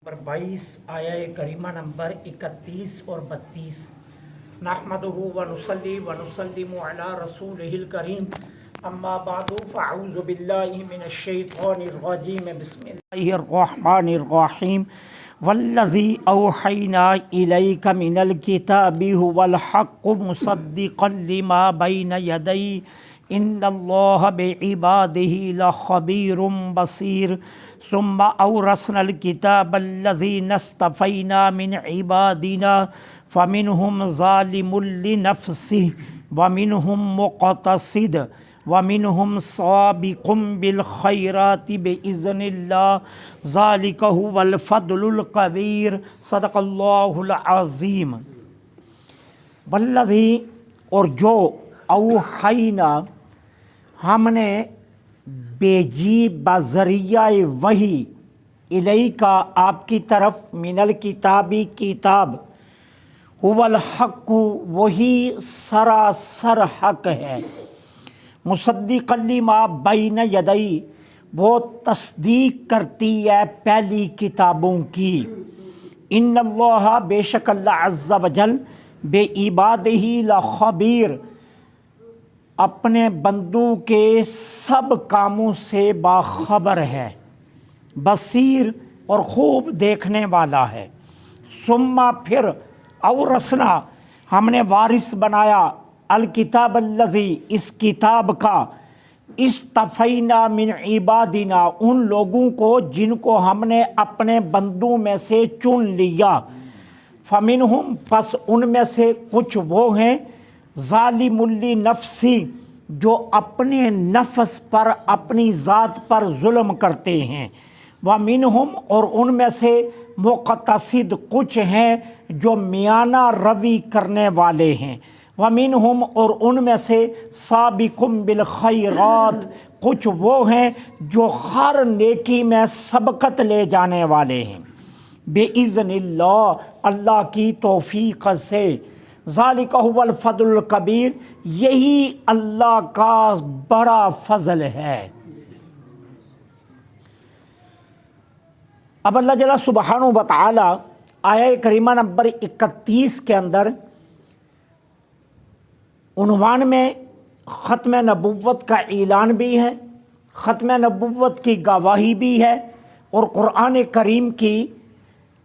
Number 22 آیا کریمہ number 31 اور 32 نحمدہ ونصلی ونسلم علی رسولہ الکریم اما بعد فاعوذ باللہ من الشیطان الرجیم بسم اللہ الرحمن الرحیم والذی اوحینا الیک من الکتاب هو الحق مصدقا لما بین یدی ان اللہ بعبادہ لخبیر بصیر ثم اورثنا الكتاب الذين اصطفينا من عبادنا فمنهم ظالم لنفسه ومنهم مقتصد ومنهم سابق بالخيرات بإذن الله ذلك هو الفضل الكبير صدق الله العظيم والذي اور جو اوحینا ہم نے بیجی بذریعہ وحی الیکا آپ کی طرف من الکتابی کتاب هو الحق وہی سراسر حق ہے مصدقا لما بین یدی وہ تصدیق کرتی ہے پہلی کتابوں کی ان اللہ بے شک اللہ عز وجل بے عبادہ لخبیر اپنے بندوں کے سب کاموں سے باخبر ہے بصیر اور خوب دیکھنے والا ہے ثم پھر اورثنا ہم نے وارث بنایا الکتاب الذی اس کتاب کا اصطفینا من عبادنا ان لوگوں کو جن کو ہم نے اپنے بندوں میں سے چن لیا فمنہم پس ان میں سے کچھ وہ ہیں ظالم لنفسی جو اپنے نفس پر اپنی ذات پر ظلم کرتے ہیں ومنہم اور ان میں سے مقتصد کچھ ہیں جو میانہ روی کرنے والے ہیں ومنہم اور ان میں سے سابق بالخیرات کچھ وہ ہیں جو ہر نیکی میں سبقت لے جانے والے ہیں بِإِذْنِ اللہ اللہ کی توفیق سے ذالک هو الفضل الکبیر یہی اللہ کا بڑا فضل ہے۔ اب اللہ جل سبحانہ و تعالی آیہ کریمہ نمبر 31 کے اندر عنوان میں ختم نبوت کا اعلان بھی ہے، ختم نبوت کی گواہی بھی ہے اور قرآن کریم کی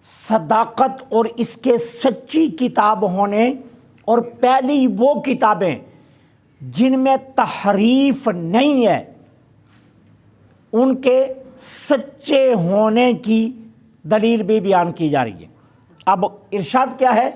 صداقت اور اس کے سچی کتاب ہونے اور پہلی وہ کتابیں جن میں تحریف نہیں ہے ان کے سچے ہونے کی دلیل بھی بیان کی جا رہی ہے۔ اب ارشاد کیا ہے؟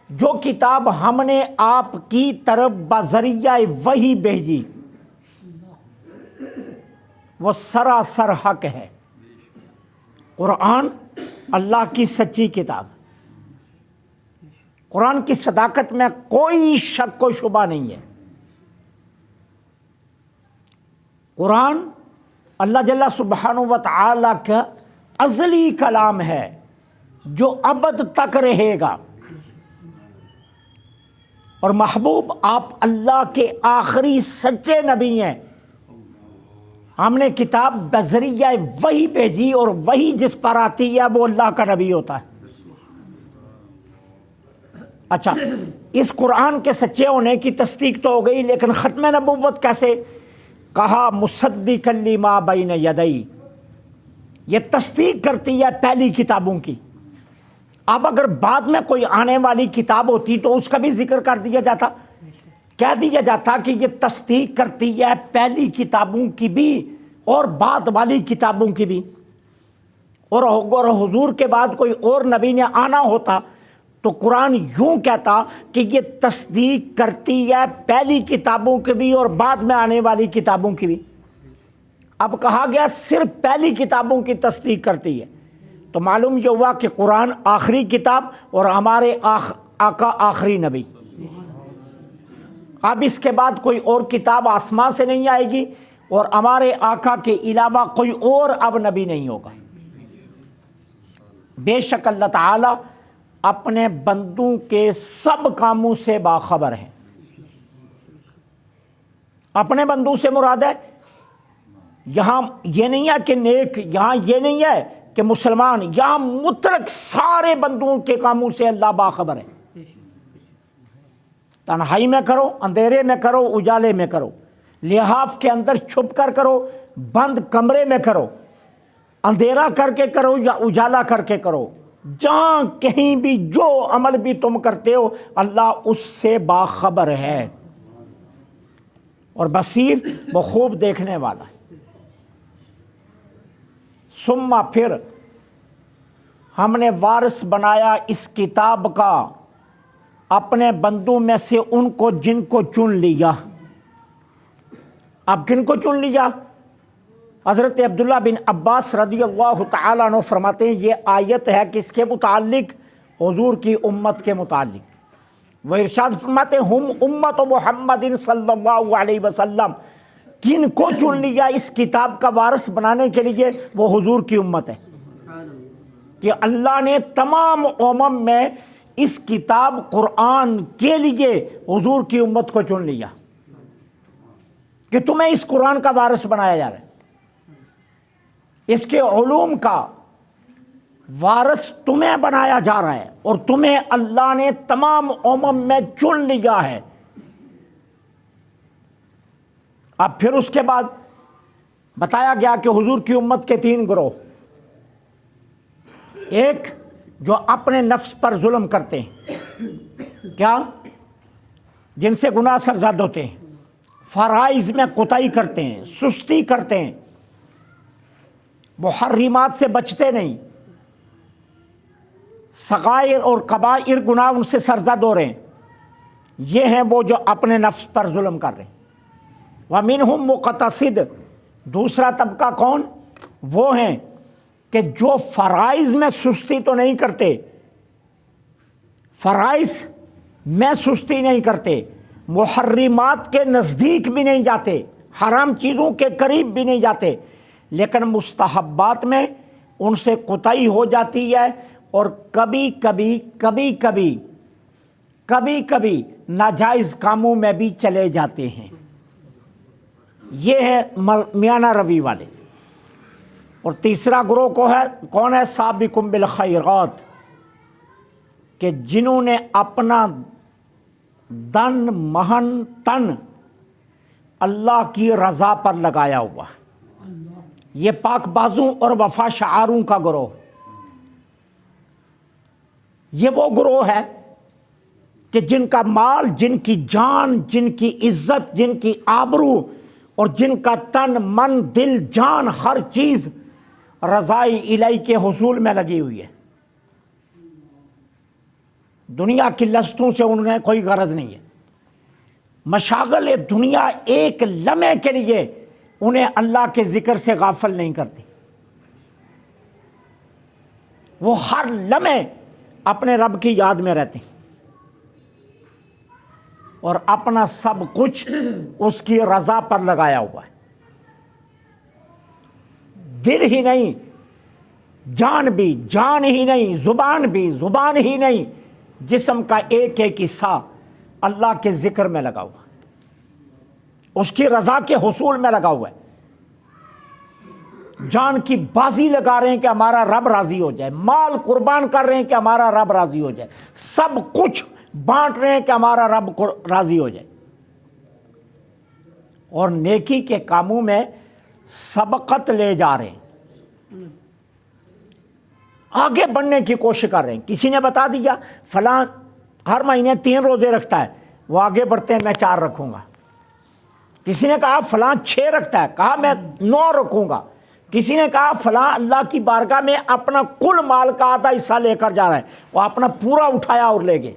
جو کتاب ہم نے آپ کی طرف بذریعہ وحی بھیجی وہ سراسر حق ہے۔ قرآن اللہ کی سچی کتاب، قرآن کی صداقت میں کوئی شک و شبہ نہیں ہے۔ قرآن اللہ جل سبحانہ و تعالی کا ازلی کلام ہے جو ابد تک رہے گا، اور محبوب آپ اللہ کے آخری سچے نبی ہیں۔ ہم نے کتاب بذریعہ وحی بھیجی اور وحی جس پر آتی ہے وہ اللہ کا نبی ہوتا ہے۔ اچھا، اس قرآن کے سچے ہونے کی تصدیق تو ہو گئی، لیکن ختم نبوت کیسے؟ کہا مصدقا لما بین یدی، یہ تصدیق کرتی ہے پہلی کتابوں کی۔ اب اگر بعد میں کوئی آنے والی کتاب ہوتی تو اس کا بھی ذکر کر دیا جاتا، کہہ دیا جاتا کہ یہ تصدیق کرتی ہے پہلی کتابوں کی بھی اور بعد والی کتابوں کی بھی، اور حضور کے بعد کوئی اور نبی نے آنا ہوتا تو قرآن یوں کہتا کہ یہ تصدیق کرتی ہے پہلی کتابوں کی بھی اور بعد میں آنے والی کتابوں کی بھی۔ اب کہا گیا صرف پہلی کتابوں کی تصدیق کرتی ہے، تو معلوم یہ ہوا کہ قرآن آخری کتاب اور ہمارے آقا آخری نبی۔ اب اس کے بعد کوئی اور کتاب آسمان سے نہیں آئے گی اور ہمارے آقا کے علاوہ کوئی اور اب نبی نہیں ہوگا۔ بے شک اللہ تعالی اپنے بندوں کے سب کاموں سے باخبر ہیں۔ اپنے بندوں سے مراد ہے یہاں یہ نہیں ہے کہ نیک، یہاں یہ نہیں ہے کہ مسلمان یا مطلق سارے بندوں کے کاموں سے اللہ باخبر ہے. تنہائی میں کرو، اندھیرے میں کرو، اجالے میں کرو، لحاف کے اندر چھپ کر کرو، بند کمرے میں کرو، اندھیرا کر کے کرو یا اجالا کر کے کرو، جہاں کہیں بھی جو عمل بھی تم کرتے ہو اللہ اس سے باخبر ہے اور بصیر، وہ خوب دیکھنے والا ہے. ثم پھر ہم نے وارث بنایا اس کتاب کا اپنے بندوں میں سے ان کو جن کو چن لیا. اب کن کو چن لیا؟ حضرت عبداللہ بن عباس رضی اللہ تعالیٰ عنہ فرماتے ہیں یہ آیت ہے کس کے متعلق؟ حضور کی امت کے متعلق. وہ ارشاد فرماتے ہیں ہم امت محمد صلی اللہ علیہ وسلم. کن کو چن لیا اس کتاب کا وارث بنانے کے لیے؟ وہ حضور کی امت ہے. کہ اللہ نے تمام امم میں اس کتاب قرآن کے لیے حضور کی امت کو چن لیا کہ تمہیں اس قرآن کا وارث بنایا جا رہا ہے، اس کے علوم کا وارث تمہیں بنایا جا رہا ہے اور تمہیں اللہ نے تمام امم میں چن لیا ہے. اب پھر اس کے بعد بتایا گیا کہ حضور کی امت کے 3 گروہ. ایک جو اپنے نفس پر ظلم کرتے ہیں، کیا؟ جن سے گناہ سرزد ہوتے ہیں، فرائض میں کوتاہی کرتے ہیں، سستی کرتے ہیں، محرمات سے بچتے نہیں، صغائر اور کبائر گناہ ان سے سرزد ہو رہے ہیں. یہ ہیں وہ جو اپنے نفس پر ظلم کر رہے ہیں. وَمِنْهُمْ مُقْتَصِدٌ. دوسرا طبقہ کون؟ وہ ہیں کہ جو فرائض میں سستی تو نہیں کرتے، فرائض میں سستی نہیں کرتے، محرمات کے نزدیک بھی نہیں جاتے، حرام چیزوں کے قریب بھی نہیں جاتے، لیکن مستحبات میں ان سے کوتاہی ہو جاتی ہے اور کبھی کبھی ناجائز کاموں میں بھی چلے جاتے ہیں. یہ ہے میانہ روی والے. اور تیسرا گروہ کون ہے؟ سابقون بالخیرات، کہ جنہوں نے اپنا دن مہن تن اللہ کی رضا پر لگایا ہوا. یہ پاک بازوں اور وفا شعاروں کا گروہ. یہ وہ گروہ ہے کہ جن کا مال، جن کی جان، جن کی عزت، جن کی آبرو اور جن کا تن من دل جان ہر چیز رضائے الہی کے حصول میں لگی ہوئی ہے. دنیا کی لذتوں سے انہیں کوئی غرض نہیں ہے. مشاغل دنیا ایک لمحے کے لیے انہیں اللہ کے ذکر سے غافل نہیں کرتی. وہ ہر لمحے اپنے رب کی یاد میں رہتے ہیں اور اپنا سب کچھ اس کی رضا پر لگایا ہوا ہے. دل ہی نہیں، جان بھی جان ہی نہیں، زبان بھی زبان ہی نہیں، جسم کا ایک ایک حصہ اللہ کے ذکر میں لگا ہوا ہے، اس کی رضا کے حصول میں لگا ہوا ہے. جان کی بازی لگا رہے ہیں کہ ہمارا رب راضی ہو جائے، مال قربان کر رہے ہیں کہ ہمارا رب راضی ہو جائے، سب کچھ بانٹ رہے ہیں کہ ہمارا رب راضی ہو جائے. اور نیکی کے کاموں میں سبقت لے جا رہے ہیں، آگے بڑھنے کی کوشش کر رہے ہیں. کسی نے بتا دیا فلاں ہر مہینے 3 روزے رکھتا ہے، وہ آگے بڑھتے ہیں میں 4 رکھوں گا. کسی نے کہا فلاں 6 رکھتا ہے، کہا میں 9 رکھوں گا. کسی نے کہا فلاں اللہ کی بارگاہ میں اپنا کل مال کا آدھا حصہ لے کر جا رہا ہے، وہ اپنا پورا اٹھایا اور لے گئے.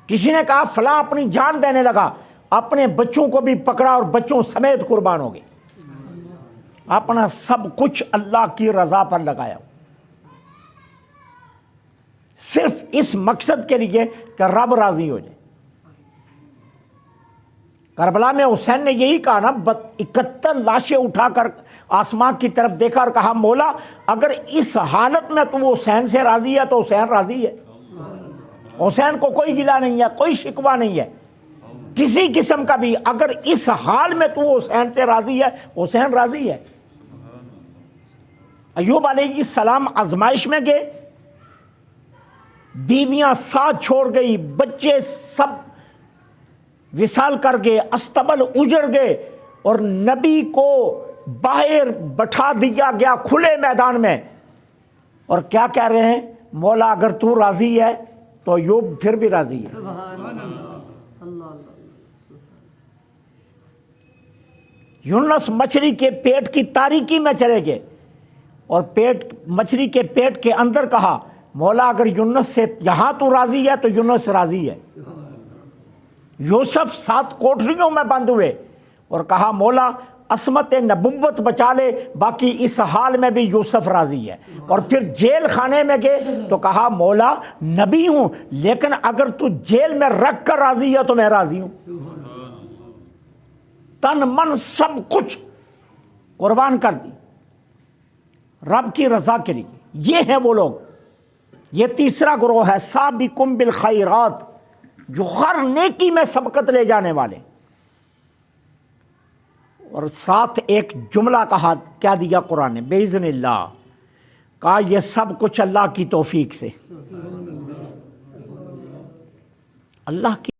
کسی نے کہا فلاں اپنی جان دینے لگا، اپنے بچوں کو بھی پکڑا اور بچوں سمیت قربان ہو گئے. اپنا سب کچھ اللہ کی رضا پر لگایا، صرف اس مقصد کے لیے کہ رب راضی ہو جائے. کربلا میں حسین نے یہی کہا نا، 71 لاشیں اٹھا کر آسمان کی طرف دیکھا اور کہا مولا اگر اس حالت میں تو حسین سے راضی ہے تو حسین راضی ہے. حسین کو کوئی گلہ نہیں ہے، کوئی شکوہ نہیں ہے کسی قسم کا بھی. اگر اس حال میں تو حسین سے راضی ہے، حسین راضی ہے. ایوب علیہ السلام آزمائش میں گئے، بیویاں ساتھ چھوڑ گئی، بچے سب وصال کر گئے، استبل اجڑ گئے، اور نبی کو باہر بٹھا دیا گیا کھلے میدان میں، اور کیا کہہ رہے ہیں؟ مولا اگر تو راضی ہے تو ایوب پھر بھی راضی ہے۔ یونس مچھلی کے پیٹ کی تاریکی میں چلے گئے، اور مچھلی کے پیٹ کے اندر کہا مولا اگر یونس سے یہاں تو راضی ہے تو یونس راضی ہے۔ یوسف 7 کوٹریوں میں بند ہوئے اور کہا مولا عصمت نبوت بچا لے، باقی اس حال میں بھی یوسف راضی ہے۔ اور پھر جیل خانے میں گئے تو کہا مولا نبی ہوں لیکن اگر تو جیل میں رکھ کر راضی ہے تو میں راضی ہوں۔ تن من سب کچھ قربان کر دی رب کی رضا کے لیے۔ یہ ہیں وہ لوگ، یہ تیسرا گروہ ہے، سابقون بالخیرات، جو ہر نیکی میں سبقت لے جانے والے۔ اور ساتھ ایک جملہ کہا، کیا دیا قرآن نے؟ بِإِذْنِ اللہ، کہا یہ سب کچھ اللہ کی توفیق سے، اللہ کی